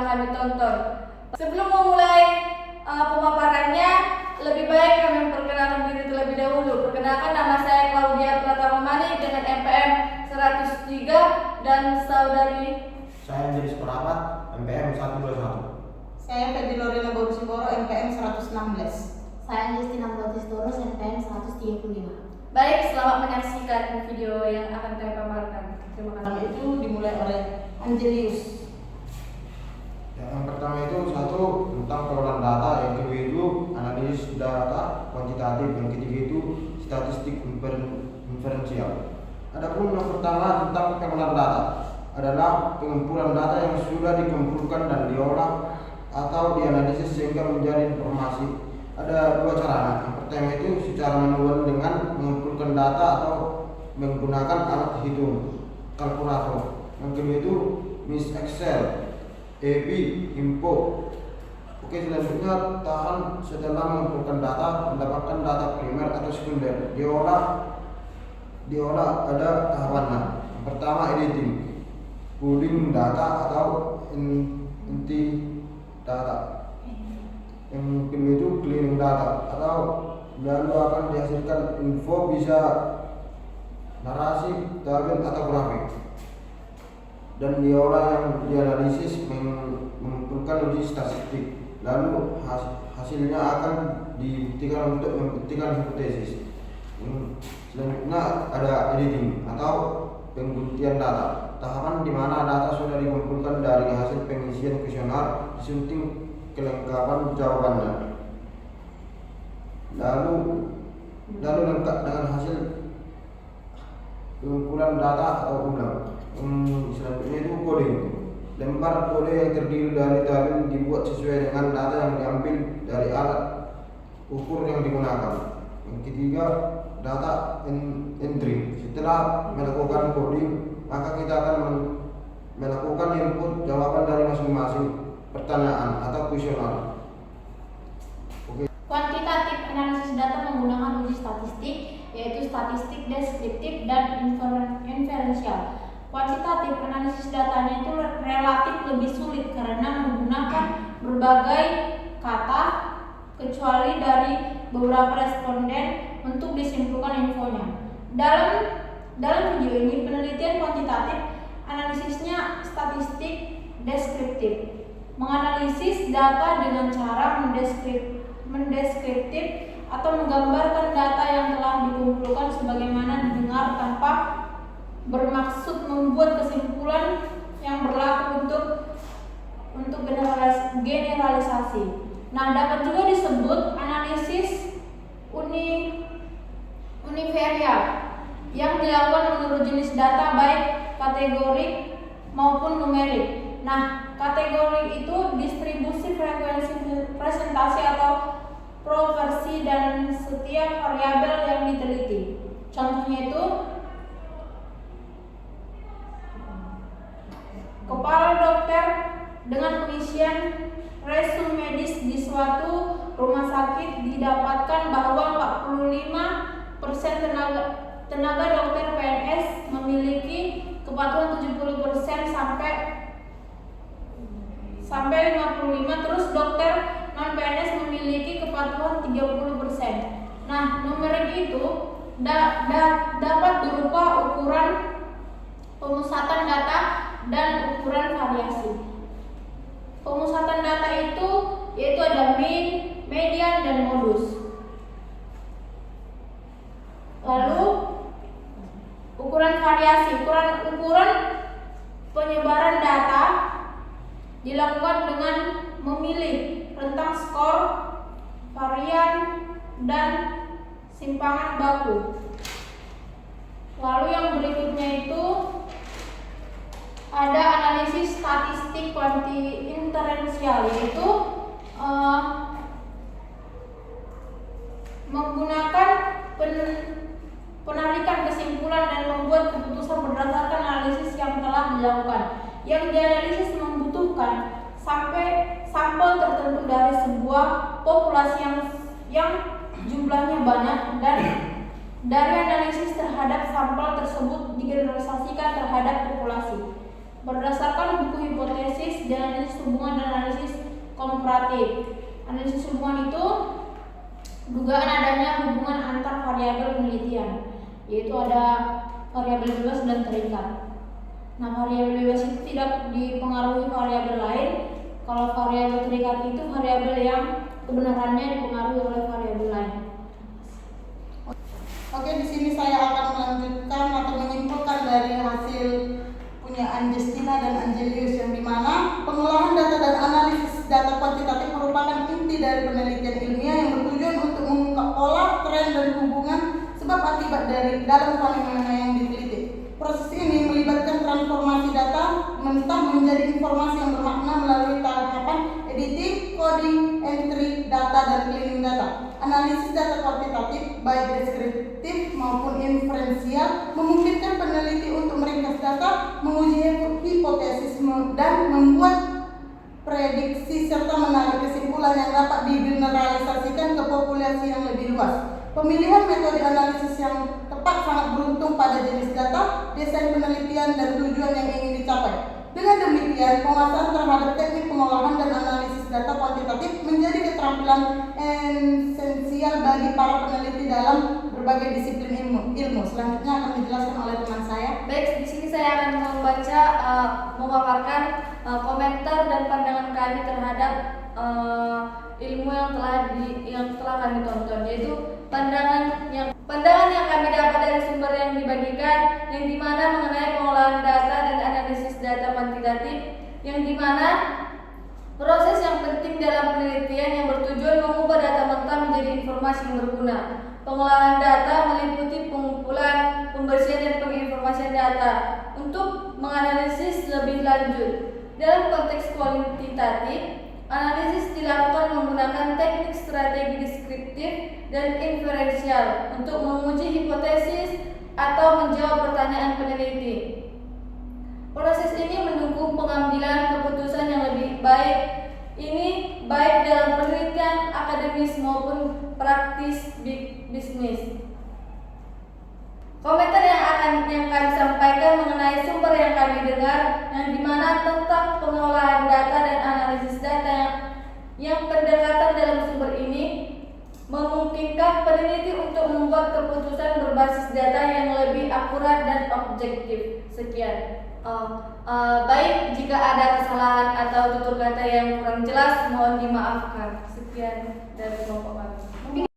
kami tonton. Sebelum memulai pemaparannya, lebih baik kami memperkenalkan diri terlebih dahulu. Perkenalkan, nama saya Claudia Pratamamani dengan MPM 103 dan saudari Saya Angelis Perapat, MPM 121. Saya Febri Lorena Borusiboro, MPM 116. Saya Justina Bautista, MPM 135. Baik, selamat menyaksikan video yang akan kami paparkan. Terima kasih. Pertama itu dimulai oleh Angelius. Yang pertama itu satu tentang pengolahan data, yang kedua itu analisis data kuantitatif, yang ketiga itu statistik inferensial. Adapun yang pertama tentang pengolahan data adalah pengumpulan data yang sudah dikumpulkan dan diolah atau dianalisis sehingga menjadi informasi. Ada dua cara. Yang pertama itu secara manual dengan mengumpulkan data atau menggunakan alat hitung kalkulator. Yang kedua itu Miss Excel, EB, Info. Oke, selanjutnya tahan setelah mengumpulkan data, mendapatkan data primer atau sekunder. Diolah ada tahapannya. Yang pertama editing, pooling data atau inti data. Yang kedua itu cleaning data atau lalu akan dihasilkan info, bisa narasi, tabel atau grafik. Dan diolah yang dianalisis mengumpulkan uji statistik, lalu hasilnya akan dibuktikan untuk membuktikan hipotesis. Selanjutnya ada editing atau pengguntian data, tahapan di mana data sudah dikumpulkan dari hasil pengisian kuesioner, disunting kelengkapan jawabannya, lalu lengkap dengan hasil pengumpulan data atau ulang. Selanjutnya itu coding, lembar kode yang terdiri dari tabel dibuat sesuai dengan data yang diambil dari alat ukur yang digunakan. Yang ketiga, data entry. Setelah melakukan coding, maka kita akan melakukan input jawaban dari masing-masing pertanyaan atau kuesioner. Kuantitatif analisis data menggunakan uji statistik, yaitu statistik deskriptif dan inferensial. Kuantitatif analisis datanya itu relatif lebih sulit karena menggunakan berbagai kata kecuali dari beberapa responden untuk disimpulkan infonya. Dalam video ini, penelitian kuantitatif analisisnya statistik deskriptif, menganalisis data dengan cara mendeskriptif atau menggambarkan data yang telah dikumpulkan sebagaimana didengar tanpa bermaksud membuat kesimpulan yang berlaku untuk generalisasi. Nah, dapat juga disebut analisis univariat yang dilakukan menurut jenis data baik kategorik maupun numerik. Nah, kategori itu distribusi frekuensi presentasi atau proporsi dan setiap variabel yang diteliti. Contohnya itu kepala dokter dengan pengisian resume medis di suatu rumah sakit didapatkan bahwa 45% tenaga dokter PNS memiliki kepatuhan 70% sampai 55, terus dokter non PNS memiliki kepatuhan 30%. Nah, numerik itu dapat berupa ukuran pemusatan data dan ukuran variasi. Pemusatan data itu yaitu ada mean, median, dan modus. Lalu ukuran variasi, ukuran penyebaran data dilakukan dengan memilih rentang skor, varian, dan simpangan baku. Lalu yang berikutnya itu ada analisis statistik kuanti-inferensial, yaitu menggunakan penarikan kesimpulan dan membuat keputusan berdasarkan analisis yang telah dilakukan. Yang dianalisis membutuhkan sampel tertentu dari sebuah populasi yang jumlahnya banyak, dan dari analisis terhadap sampel tersebut digeneralisasikan terhadap populasi. berdasarkan buku hipotesis dan analisis hubungan dan analisis komparatif. Analisis hubungan itu dugaan adanya hubungan antar variabel penelitian, yaitu ada variabel bebas dan terikat. Nah, variabel bebas itu tidak dipengaruhi variabel lain. Kalau variabel terikat itu variabel yang kebenarannya dipengaruhi oleh variabel lain. Oke, di sini saya akan melanjutkan atau menyimpulkan dari hasil punya Anjestina dan Angelius, yang dimana pengolahan data dan analisis data kuantitatif merupakan inti dari penelitian ilmiah yang bertujuan untuk mengungkap pola, tren, dan hubungan sebab akibat dari dalam fenomena yang diteliti. Proses ini melibatkan transformasi data mentah menjadi informasi yang bermakna melalui tahapan editing, coding, entry data, dan cleaning data. Analisis data kuantitatif baik deskriptif maupun inferensial memungkinkan peneliti untuk meringkas data, menguji hipotesis, dan membuat prediksi serta menarik kesimpulan yang dapat digeneralisasikan ke populasi yang lebih luas. Pemilihan metode analisis yang tepat sangat beruntung pada jenis data, desain penelitian, dan tujuan yang ingin dicapai. Dengan demikian, penguasaan terhadap teknik pengolahan dan analisis data kuantitatif menjadi keterampilan esensial bagi para peneliti dalam berbagai disiplin ilmu. Selanjutnya akan dijelaskan oleh teman saya. Baik, di sini saya akan membaca, memaparkan komentar dan pandangan kami terhadap ilmu yang telah kami tonton, yaitu pandangan yang kami dapat dari sumber yang dibagikan, yang dimana mengenai pengolahan data dan analisis data kuantitatif, yang dimana proses yang penting dalam penelitian yang bertujuan mengubah data mentah menjadi informasi yang berguna. Pengolahan data meliputi pengumpulan, pembersihan, dan penginformasian data untuk menganalisis lebih lanjut. Dalam konteks kuantitatif, analisis dilakukan menggunakan teknik strategi deskriptif dan inferensial untuk menguji hipotesis atau menjawab pertanyaan peneliti. Proses ini mendukung pengambilan keputusan yang lebih baik. Ini baik dalam penelitian akademis maupun praktis bisnis. Komentar yang kami sampaikan mengenai sumber yang kami dengar, yang dimana tentang pengolahan data dan analisis data yang pendekatan dalam sumber ini memungkinkan peneliti untuk membuat keputusan berbasis data yang lebih akurat dan objektif. Sekian. Baik, jika ada kesalahan atau tutur kata yang kurang jelas, mohon dimaafkan. Sekian dari kelompok kami.